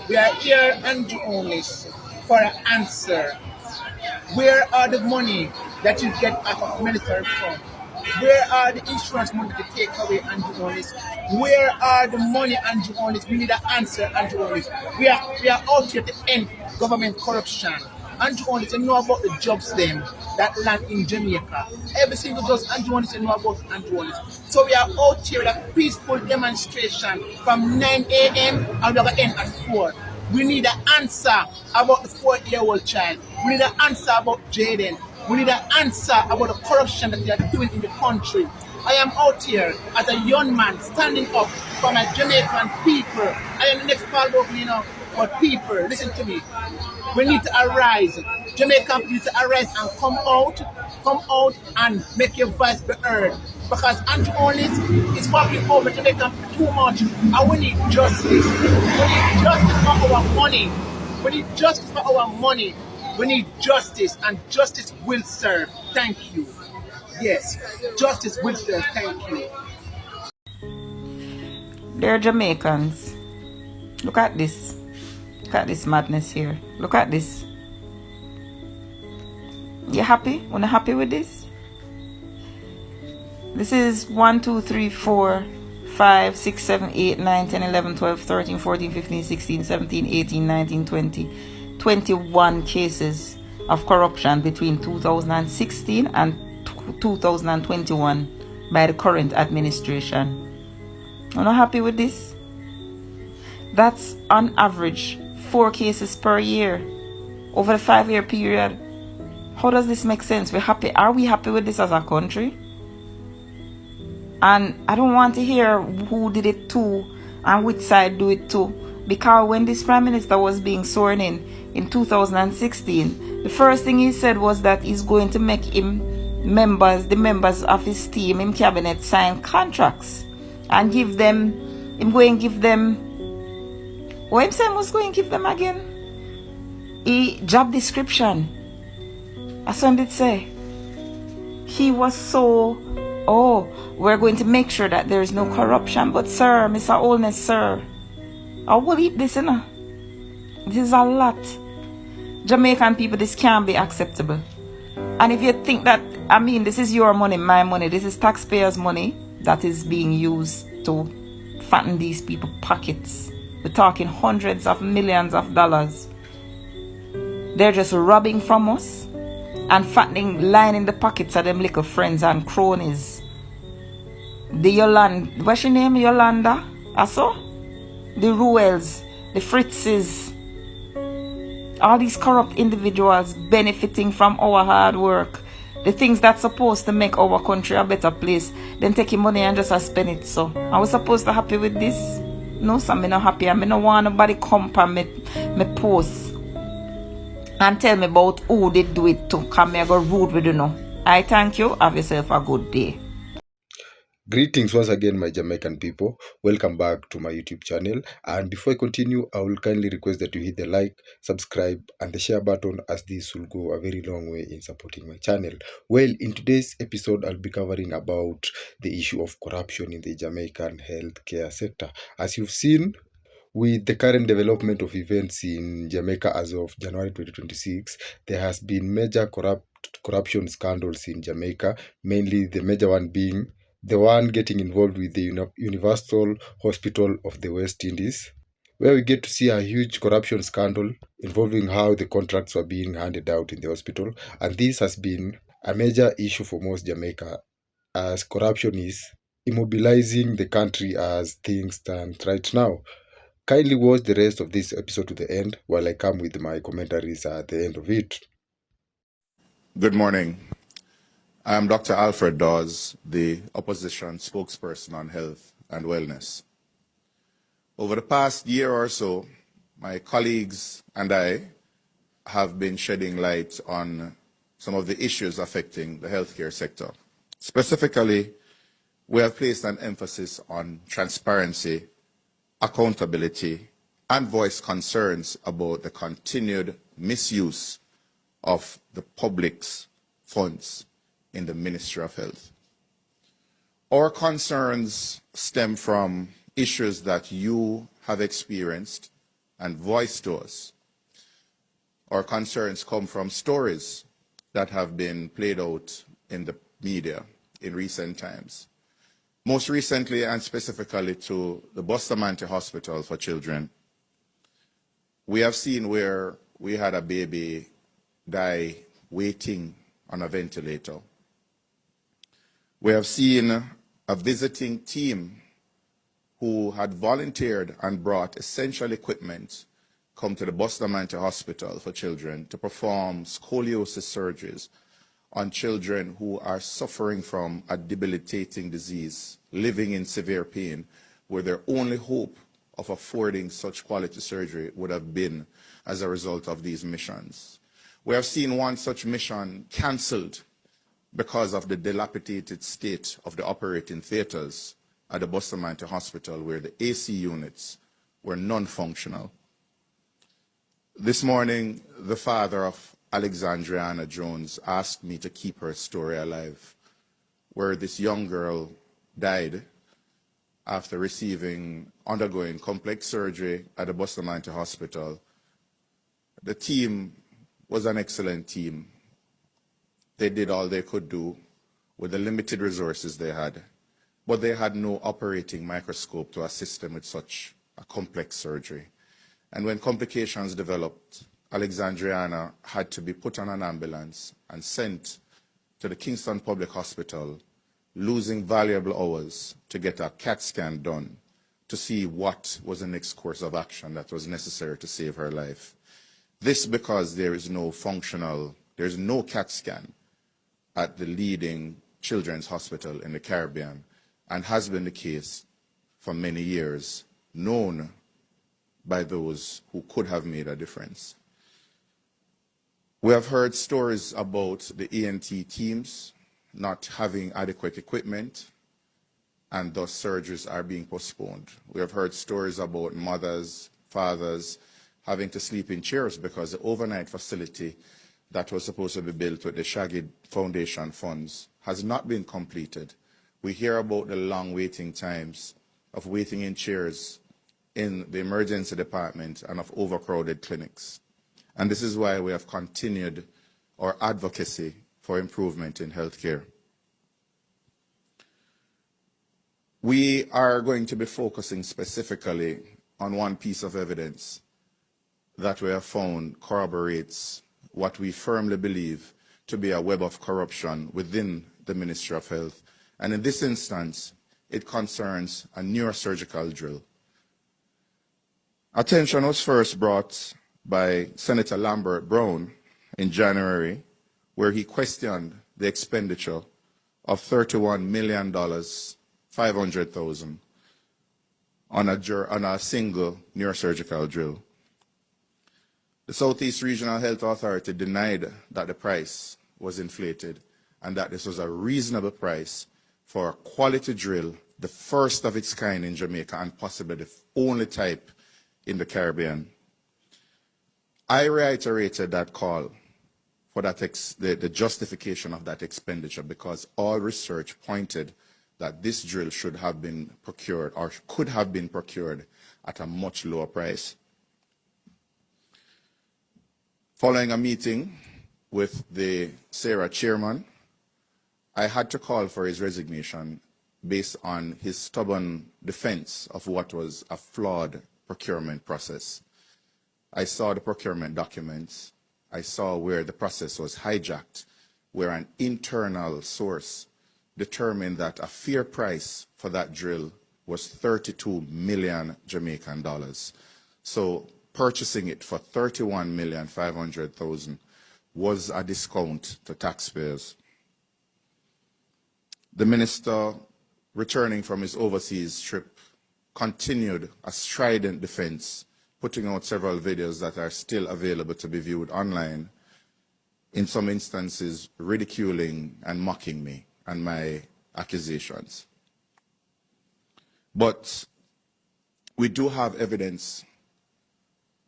We are here and only for an answer. Where are the money that you get out of military fund? Where are the insurance money to take away and do all this? Where are the money and do all this? We need an answer and do all this. We are out here to end government corruption. And do all this, you know about the jobs them that land in Jamaica. Every single jobs and do all this, you know about and do all this. So we are out here with a peaceful demonstration from 9 a.m. and we're going to end at 4. We need an answer about the 4-year-old child. We need an answer about Jaden. We need an answer about the corruption that they are doing in the country. I am out here as a young man standing up for my Jamaican people. I am the next part of but people, listen to me. We need to arise. Jamaican people need to arise and come out and make your voice be heard. Because Andrew Holness is walking over Jamaican people too much, and we need justice. We need justice for our money. We need justice for our money. We need justice, and justice will serve. Thank you. Yes, justice will serve. Thank you. They're Jamaicans. Look at this. Look at this madness here. Look at this. You happy? Wanna happy with this? This is 1, 2, 3, 4, 5, 6, 7, 8, 9, 10, 11, 12, 13, 14, 15, 16, 17, 18, 19, 20. 21 cases of corruption between 2016 and 2021 by the current administration. I'm not happy with this. That's on average 4 cases per year over the 5-year period. How does this make sense? We're happy. Are we happy with this as a country? And I don't want to hear who did it to and which side do it to, because when this prime minister was being sworn in 2016, the first thing he said was that he's going to make the members of his team in cabinet sign contracts and give them, what him saying was going to give them again? A job description. That's what he did say. He was so, we're going to make sure that there is no corruption. But sir, Mr. Holness, sir, I will eat this, This is a lot. Jamaican people, this can't be acceptable. And if you think that, this is your money, my money, this is taxpayers' money that is being used to fatten these people's pockets. We're talking hundreds of millions of dollars. They're just robbing from us and fattening, lining the pockets of them little friends and cronies. The Yolanda, what's your name? Yolanda? Also? The Ruels, the Fritzes, all these corrupt individuals benefiting from our hard work. The things that's supposed to make our country a better place, then taking money and just spend it. So, are we supposed to happy with this? No, so I'm not happy. I don't want nobody come and me post and tell me about who they do it to. Come here, go rude with you. I thank you. Have yourself a good day. Greetings once again, my Jamaican people. Welcome back to my YouTube channel. And before I continue, I will kindly request that you hit the like, subscribe, and the share button, as this will go a very long way in supporting my channel. Well, in today's episode, I'll be covering about the issue of corruption in the Jamaican healthcare sector. As you've seen, with the current development of events in Jamaica as of January 2026, there has been major corruption scandals in Jamaica, mainly the major one being the one getting involved with the Universal Hospital of the West Indies, where we get to see a huge corruption scandal involving how the contracts were being handed out in the hospital. And this has been a major issue for most Jamaica, as corruption is immobilizing the country as things stand right now. Kindly watch the rest of this episode to the end while I come with my commentaries at the end of it. Good morning. I am Dr. Alfred Dawes, the opposition spokesperson on health and wellness. Over the past year or so, my colleagues and I have been shedding light on some of the issues affecting the healthcare sector. Specifically, we have placed an emphasis on transparency, accountability, and voiced concerns about the continued misuse of the public's funds in the Ministry of Health. Our concerns stem from issues that you have experienced and voiced to us. Our concerns come from stories that have been played out in the media in recent times. Most recently, and specifically to the Bustamante Hospital for Children, we have seen where we had a baby die waiting on a ventilator. We have seen a visiting team who had volunteered and brought essential equipment come to the Bustamante Hospital for Children to perform scoliosis surgeries on children who are suffering from a debilitating disease, living in severe pain, where their only hope of affording such quality surgery would have been as a result of these missions. We have seen one such mission cancelled because of the dilapidated state of the operating theaters at the Bustamante Hospital, where the AC units were non-functional. This morning, the father of Alexandriana Jones asked me to keep her story alive, where this young girl died after undergoing complex surgery at the Bustamante Hospital. The team was an excellent team. They did all they could do with the limited resources they had, but they had no operating microscope to assist them with such a complex surgery. And when complications developed, Alexandriana had to be put on an ambulance and sent to the Kingston Public Hospital, losing valuable hours to get a CAT scan done to see what was the next course of action that was necessary to save her life. This because there is no CAT scan at the leading children's hospital in the Caribbean, and has been the case for many years, known by those who could have made a difference. We have heard stories about the ENT teams not having adequate equipment, and thus surgeries are being postponed. We have heard stories about mothers, fathers having to sleep in chairs because the overnight facility that was supposed to be built with the Shaggy Foundation funds has not been completed. We hear about the long waiting times of waiting in chairs in the emergency department and of overcrowded clinics. And this is why we have continued our advocacy for improvement in healthcare. We are going to be focusing specifically on one piece of evidence that we have found corroborates what we firmly believe to be a web of corruption within the Ministry of Health. And in this instance, it concerns a neurosurgical drill. Attention was first brought by Senator Lambert Brown in January, where he questioned the expenditure of $31,500,000 on a single neurosurgical drill. The Southeast Regional Health Authority denied that the price was inflated and that this was a reasonable price for a quality drill, the first of its kind in Jamaica and possibly the only type in the Caribbean. I reiterated that call for that the justification of that expenditure, because all research pointed that this drill should have been procured or could have been procured at a much lower price. Following a meeting with the SARA chairman, I had to call for his resignation based on his stubborn defense of what was a flawed procurement process. I saw the procurement documents. I saw where the process was hijacked, where an internal source determined that a fair price for that drill was 32 million Jamaican dollars. So purchasing it for 31,500,000 was a discount to taxpayers. The minister, returning from his overseas trip, continued a strident defense, putting out several videos that are still available to be viewed online, in some instances ridiculing and mocking me and my accusations. But we do have evidence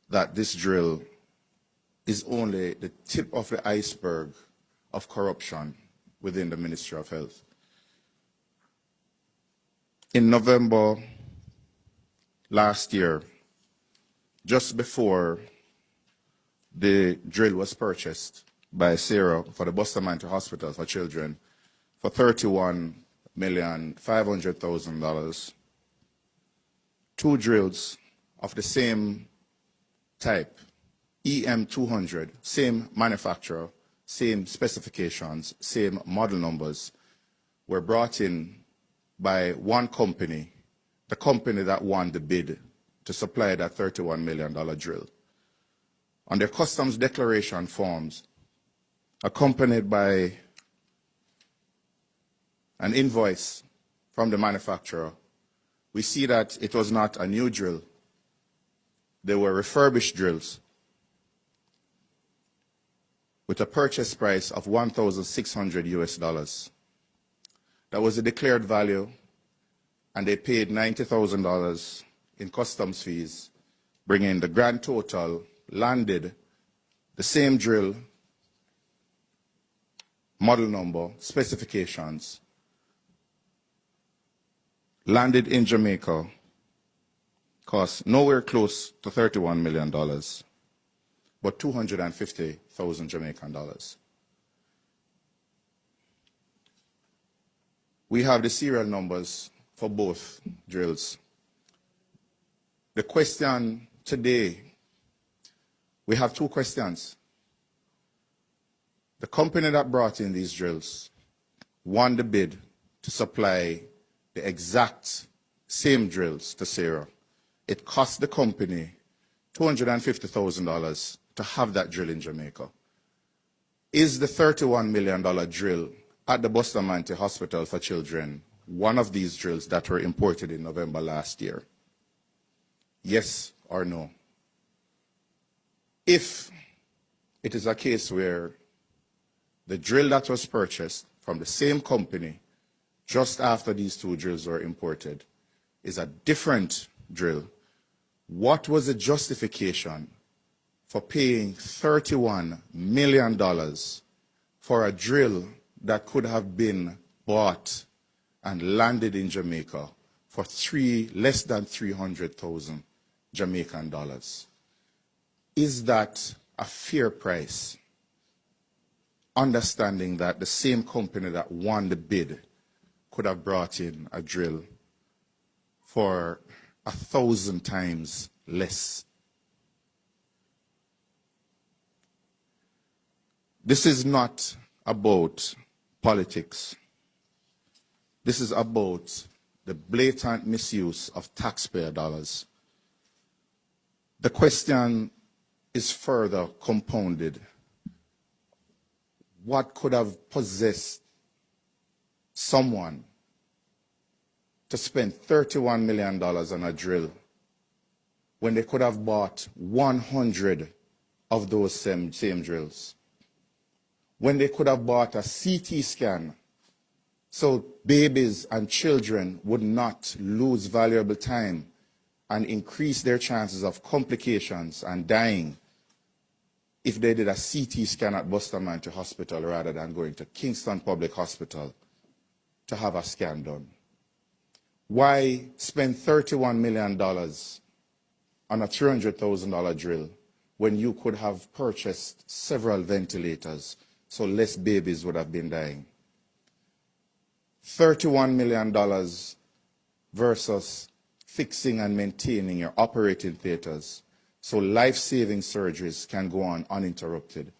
that this drill is only the tip of the iceberg of corruption within the Ministry of Health. In November last year, just before the drill was purchased by Sarah for the Bustamante Hospital for Children for $31,500,000. 2 drills of the same type, EM200, same manufacturer, same specifications, same model numbers, were brought in by one company, the company that won the bid to supply that $31 million drill. On their customs declaration forms, accompanied by an invoice from the manufacturer, we see that it was not a new drill. They were refurbished drills with a purchase price of $1,600. That was the declared value, and they paid $90,000 in customs fees, bringing the grand total landed the same drill, model number, specifications, landed in Jamaica, cost nowhere close to $31 million, but 250,000 Jamaican dollars. We have the serial numbers for both drills. The question today, we have 2 questions. The company that brought in these drills won the bid to supply the exact same drills to Sarah. It cost the company $250,000 to have that drill in Jamaica. Is the $31 million drill at the Bustamante Hospital for Children one of these drills that were imported in November last year? Yes or no? If it is a case where the drill that was purchased from the same company just after these 2 drills were imported is a different drill, what was the justification for paying $31 million for a drill that could have been bought and landed in Jamaica for less than 300,000 Jamaican dollars? Is that a fair price? Understanding that the same company that won the bid could have brought in a drill for 1,000 times less. This is not about politics. This is about the blatant misuse of taxpayer dollars. The question is further compounded. What could have possessed someone to spend $31 million on a drill when they could have bought 100 of those same drills? When they could have bought a CT scan so babies and children would not lose valuable time and increase their chances of complications and dying if they did a CT scan at Bustamante Hospital rather than going to Kingston Public Hospital to have a scan done? Why spend $31 million on a $300,000 drill when you could have purchased several ventilators so less babies would have been dying? $31 million versus fixing and maintaining your operating theaters so life-saving surgeries can go on uninterrupted,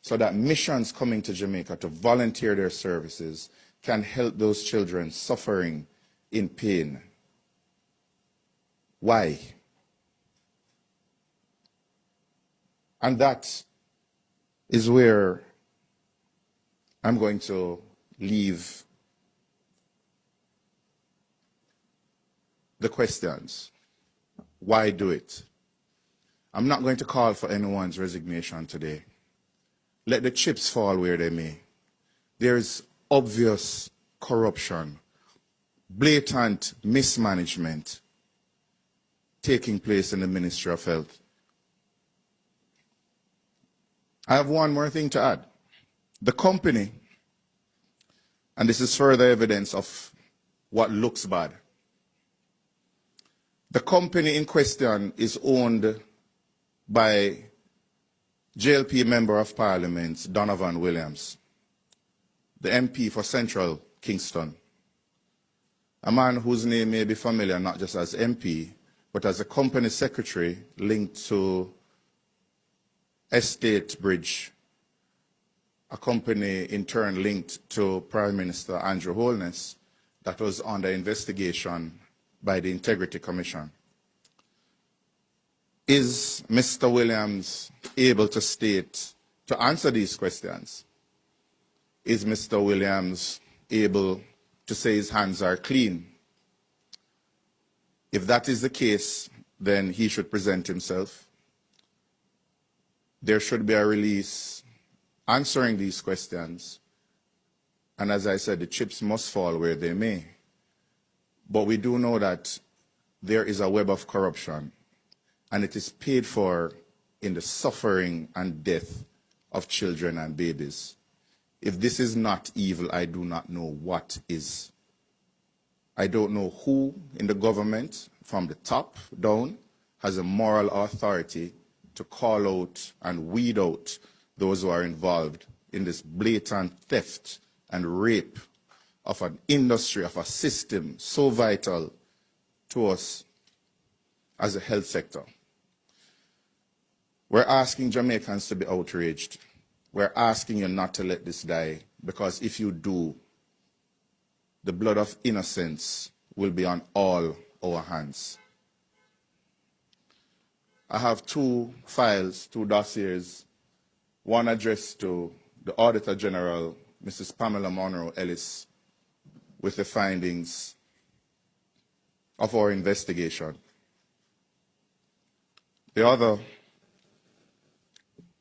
so that missions coming to Jamaica to volunteer their services can help those children suffering in pain. Why? And that is where I'm going to leave the questions. Why do it? I'm not going to call for anyone's resignation today. Let the chips fall where they may. There's obvious corruption, blatant mismanagement taking place in the Ministry of Health. I have one more thing to add. The company, and this is further evidence of what looks bad, the company in question is owned by JLP Member of Parliament Donovan Williams, the MP for Central Kingston, a man whose name may be familiar not just as MP, but as a company secretary linked to Estate Bridge, a company in turn linked to Prime Minister Andrew Holness that was under investigation by the Integrity Commission. Is Mr. Williams able to state, to answer these questions? Is Mr. Williams able to say his hands are clean? If that is the case, then he should present himself. There should be a release answering these questions. And as I said, the chips must fall where they may. But we do know that there is a web of corruption, and it is paid for in the suffering and death of children and babies. If this is not evil, I do not know what is. I don't know who in the government, from the top down, has a moral authority to call out and weed out those who are involved in this blatant theft and rape of an industry, of a system so vital to us as a health sector. We're asking Jamaicans to be outraged. We're asking you not to let this die, because if you do, the blood of innocence will be on all our hands. I have two files, two dossiers, one addressed to the Auditor General, Mrs. Pamela Monroe Ellis, with the findings of our investigation. The other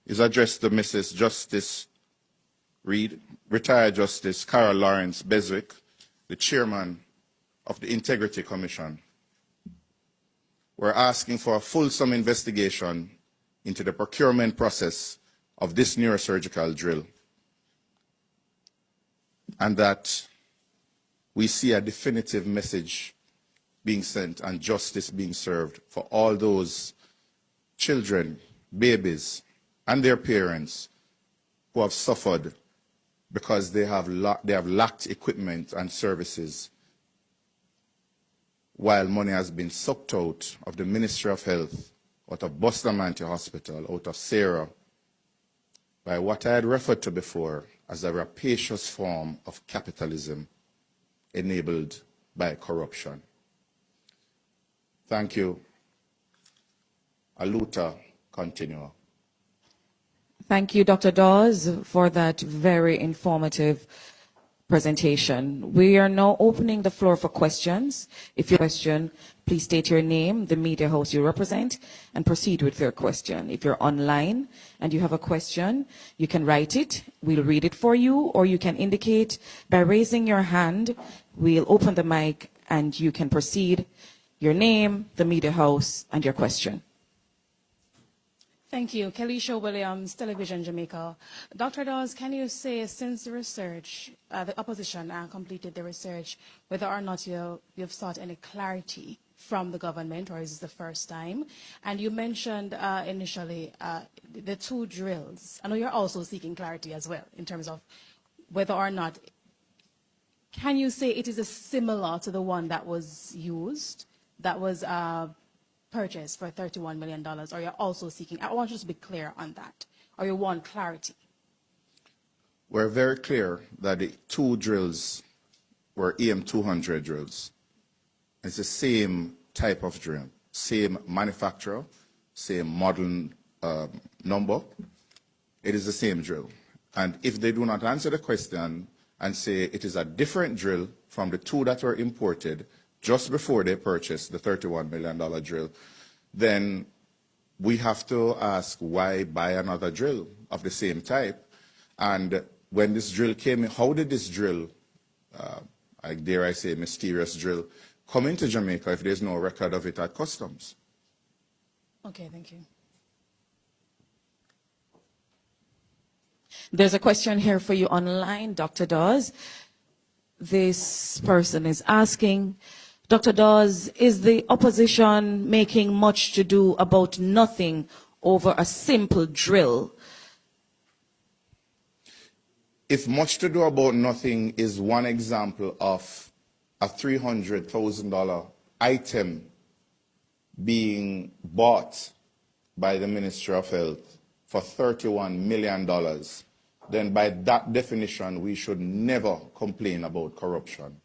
is addressed to Mrs. Justice Reed, retired Justice Carol Lawrence Beswick, the chairman of the Integrity Commission. We're asking for a fulsome investigation into the procurement process of this neurosurgical drill, and that we see a definitive message being sent and justice being served for all those children, babies, and their parents who have suffered because they have lacked equipment and services, while money has been sucked out of the Ministry of Health, out of Bustamante Hospital, out of Sarah, by what I had referred to before as a rapacious form of capitalism enabled by corruption. Thank you. Aluta continua. Thank you, Dr. Dawes, for that very informative presentation. We are now opening the floor for questions. If you have a question, please state your name, the media house you represent, and proceed with your question. If you're online and you have a question, you can write it, we'll read it for you, or you can indicate by raising your hand. We'll open the mic and you can proceed. Your name, the media house, and your question. Thank you. Kelisha Williams, Television Jamaica. Dr. Dawes, can you say, since the research, the opposition completed the research, whether or not you've sought any clarity from the government, or is this the first time? And you mentioned initially the two drills. I know you're also seeking clarity as well in terms of whether or not, can you say it is similar to the one that was used, that was purchased for $31 million, or you're also seeking, I want you to be clear on that, or you want clarity? We're very clear that the two drills were EM200 drills. It's the same type of drill, same manufacturer, same model number. It is the same drill. And if they do not answer the question and say it is a different drill from the two that were imported just before they purchased the $31 million drill, then we have to ask why buy another drill of the same type. And when this drill came in, how did this drill, dare I say mysterious drill, come into Jamaica if there's no record of it at customs? Okay, thank you. There's a question here for you online, Dr. Dawes. This person is asking, Dr. Dawes, is the opposition making much to do about nothing over a simple drill? If much to do about nothing is one example of a $300,000 item being bought by the Ministry of Health for $31 million, then by that definition, we should never complain about corruption.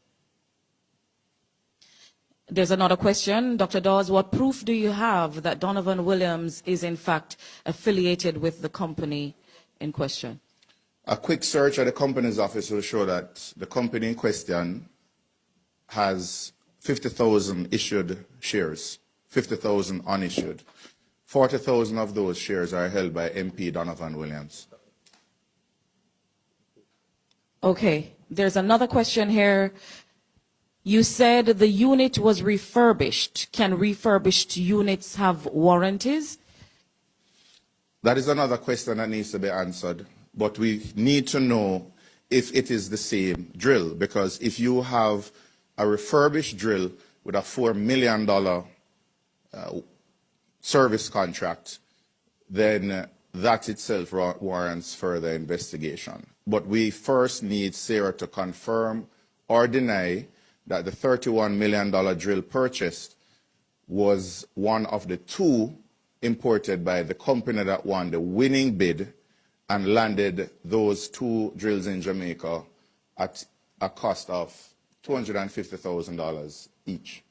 There's another question. Dr. Dawes, what proof do you have that Donovan Williams is in fact affiliated with the company in question? A quick search at the company's office will show that the company in question has 50,000 issued shares, 50,000 unissued. 40,000 of those shares are held by MP Donovan Williams. Okay, there's another question here. You said the unit was refurbished. Can refurbished units have warranties? That is another question that needs to be answered. But we need to know if it is the same drill, because if you have a refurbished drill with a $4 million service contract, then that itself warrants further investigation. But we first need Sarah to confirm or deny that the $31 million drill purchased was one of the two imported by the company that won the winning bid and landed those two drills in Jamaica at a cost of $250,000 each.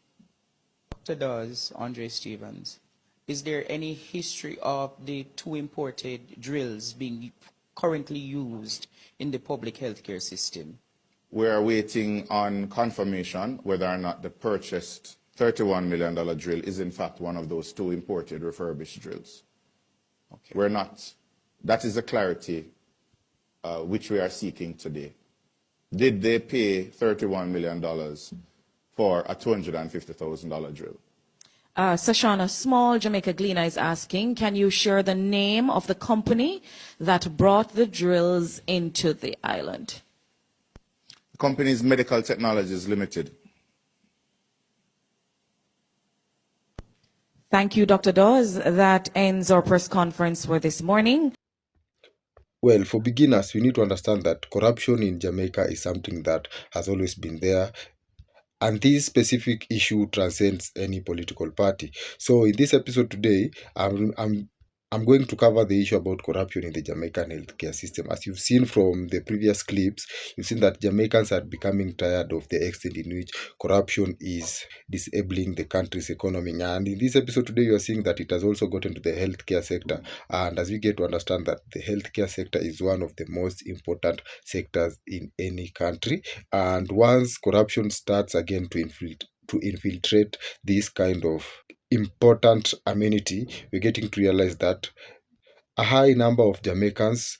Dr. Dawes, Andre Stevens, is there any history of the two imported drills being currently used in the public healthcare system? We are waiting on confirmation whether or not the purchased $31 million drill is in fact one of those two imported refurbished drills. Okay. We're not. That is the clarity which we are seeking today. Did they pay $31 million for a $250,000 drill? Sashana Small, Jamaica Gleaner, is asking, can you share the name of the company that brought the drills into the island? The company's Medical Technologies Limited. Thank you, Dr. Dawes. That ends our press conference for this morning. Well, for beginners, we need to understand that corruption in Jamaica is something that has always been there. And this specific issue transcends any political party. So in this episode today, I'm going to cover the issue about corruption in the Jamaican healthcare system. As you've seen from the previous clips, you've seen that Jamaicans are becoming tired of the extent in which corruption is disabling the country's economy. And in this episode today, you are seeing that it has also gotten to the healthcare sector. And as we get to understand that the healthcare sector is one of the most important sectors in any country. And once corruption starts again to infiltrate this kind of important amenity, we're getting to realize that a high number of Jamaicans'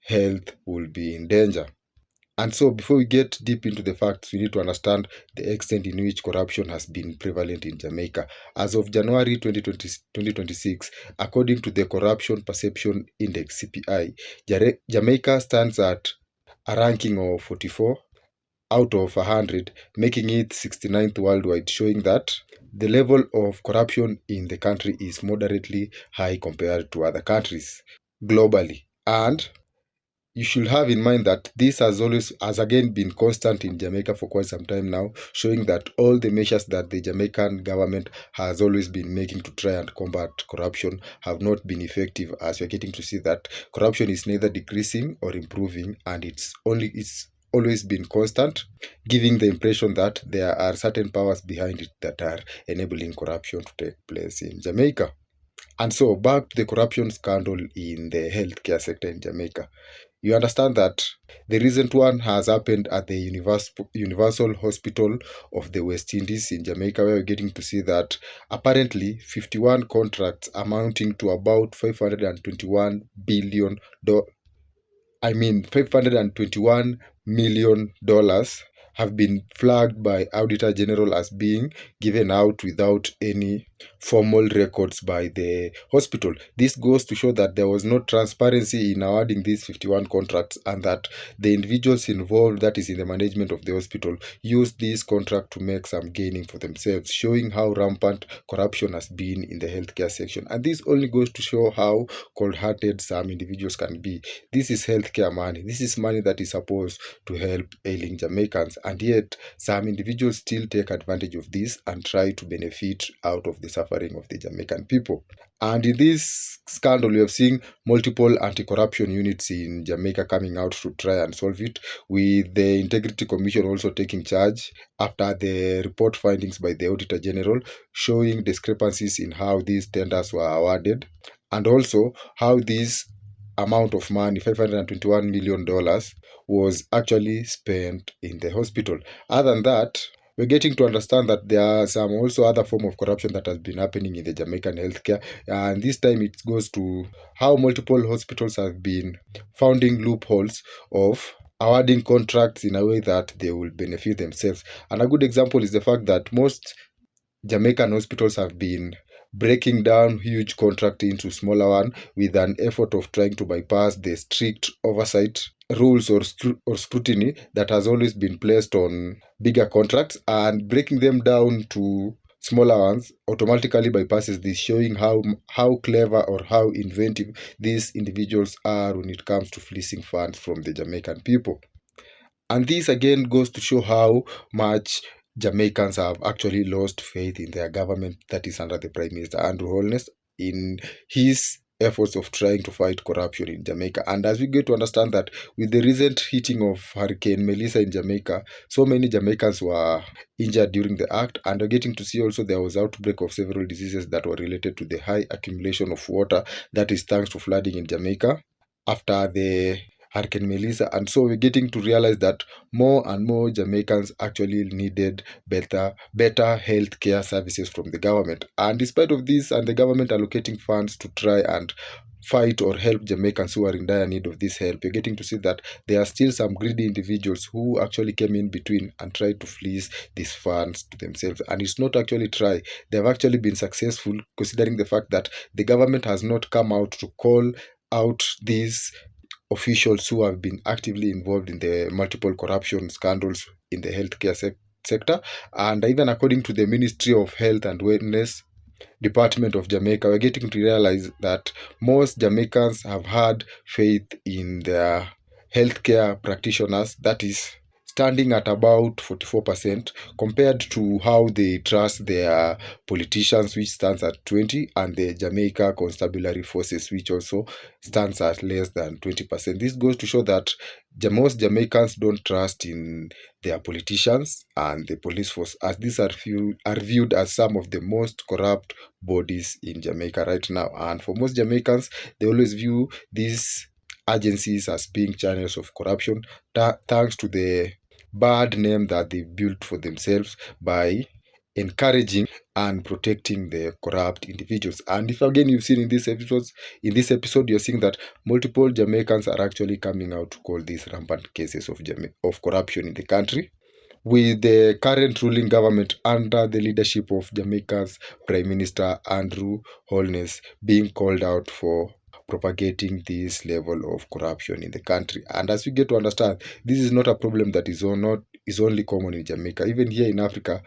health will be in danger. And so before we get deep into the facts, we need to understand the extent in which corruption has been prevalent in Jamaica. As of January 2026, according to the Corruption Perception Index, CPI, Jamaica stands at a ranking of 44 out of 100, making it 69th worldwide, showing that the level of corruption in the country is moderately high compared to other countries globally. And you should have in mind that this has again been constant in Jamaica for quite some time now, showing that all the measures that the Jamaican government has always been making to try and combat corruption have not been effective, as we're getting to see that corruption is neither decreasing or improving, and it's always been constant, giving the impression that there are certain powers behind it that are enabling corruption to take place in Jamaica. And so back to the corruption scandal in the healthcare sector in Jamaica. You understand that the recent one has happened at the Universal Hospital of the West Indies in Jamaica, where we're getting to see that apparently 51 contracts amounting to about $521 million have been flagged by Auditor General as being given out without any formal records by the hospital. This goes to show that there was no transparency in awarding these 51 contracts, and that the individuals involved, that is in the management of the hospital, used this contract to make some gaining for themselves, showing how rampant corruption has been in the healthcare section. And this only goes to show how cold-hearted some individuals can be. This is healthcare money. This is money that is supposed to help ailing Jamaicans, and yet some individuals still take advantage of this and try to benefit out of the suffering of the Jamaican people. And in this scandal, we have seen multiple anti-corruption units in Jamaica coming out to try and solve it, with the Integrity Commission also taking charge after the report findings by the Auditor General showing discrepancies in how these tenders were awarded, and also how this amount of money, $521 million, was actually spent in the hospital. Other than that, we're getting to understand that there are some also other form of corruption that has been happening in the Jamaican healthcare, and this time it goes to how multiple hospitals have been finding loopholes of awarding contracts in a way that they will benefit themselves. And a good example is the fact that most Jamaican hospitals have been breaking down huge contract into smaller one with an effort of trying to bypass the strict oversight rules or scrutiny that has always been placed on bigger contracts, and breaking them down to smaller ones automatically bypasses this, showing how clever or how inventive these individuals are when it comes to fleecing funds from the Jamaican people. And this again goes to show how much Jamaicans have actually lost faith in their government, that is under the Prime Minister Andrew Holness, in his efforts of trying to fight corruption in Jamaica. And as we get to understand that with the recent hitting of Hurricane Melissa in Jamaica, so many Jamaicans were injured during the act, and we're getting to see also there was outbreak of several diseases that were related to the high accumulation of water, that is thanks to flooding in Jamaica after the Hurricane Melissa. And so we're getting to realize that more and more Jamaicans actually needed better health care services from the government. And despite of this, and the government allocating funds to try and fight or help Jamaicans who are in dire need of this help, you're getting to see that there are still some greedy individuals who actually came in between and tried to fleece these funds to themselves. And it's not actually try, they have actually been successful, considering the fact that the government has not come out to call out these officials who have been actively involved in the multiple corruption scandals in the healthcare sector. And even according to the Ministry of Health and Wellness Department of Jamaica, we're getting to realize that most Jamaicans have had faith in their healthcare practitioners, that is standing at about 44%, compared to how they trust their politicians, which stands at 20%, and the Jamaica Constabulary Forces, which also stands at less than 20%. This goes to show that most Jamaicans don't trust in their politicians and the police force, as these are viewed as some of the most corrupt bodies in Jamaica right now. And for most Jamaicans, they always view these agencies as being channels of corruption, thanks to the bad name that they built for themselves by encouraging and protecting the corrupt individuals. And if again you've seen in this episode, you're seeing that multiple Jamaicans are actually coming out to call these rampant cases of corruption in the country, with the current ruling government under the leadership of Jamaica's Prime Minister Andrew Holness being called out for propagating this level of corruption in the country. And as we get to understand, this is not a problem that is only common in Jamaica. Even here in Africa,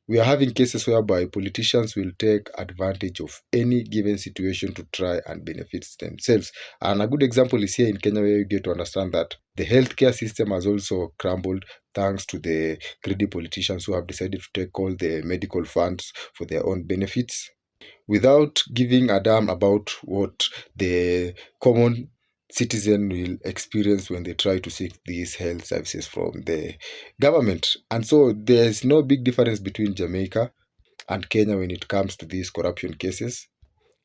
we are having cases whereby politicians will take advantage of any given situation to try and benefit themselves. And a good example is here in Kenya, where you get to understand that the healthcare system has also crumbled thanks to the greedy politicians who have decided to take all the medical funds for their own benefits, without giving a damn about what the common citizen will experience when they try to seek these health services from the government. And so there's no big difference between Jamaica and Kenya when it comes to these corruption cases.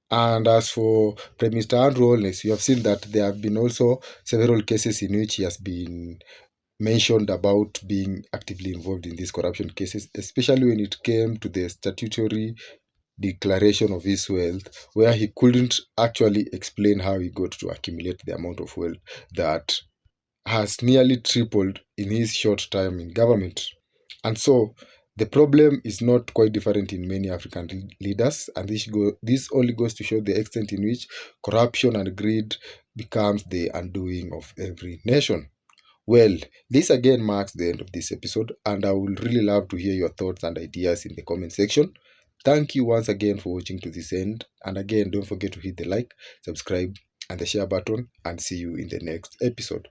And as for Prime Minister Andrew Holness, you have seen that there have been also several cases in which he has been mentioned about being actively involved in these corruption cases, especially when it came to the statutory declaration of his wealth, where he couldn't actually explain how he got to accumulate the amount of wealth that has nearly tripled in his short time in government. And so The problem is not quite different in many African leaders, and this only goes to show the extent in which corruption and greed becomes the undoing of every nation. Well, this again marks the end of this episode, and I would really love to hear your thoughts and ideas in the comment section. Thank you once again for watching to this end, and again, don't forget to hit the like, subscribe, and the share button, and see you in the next episode.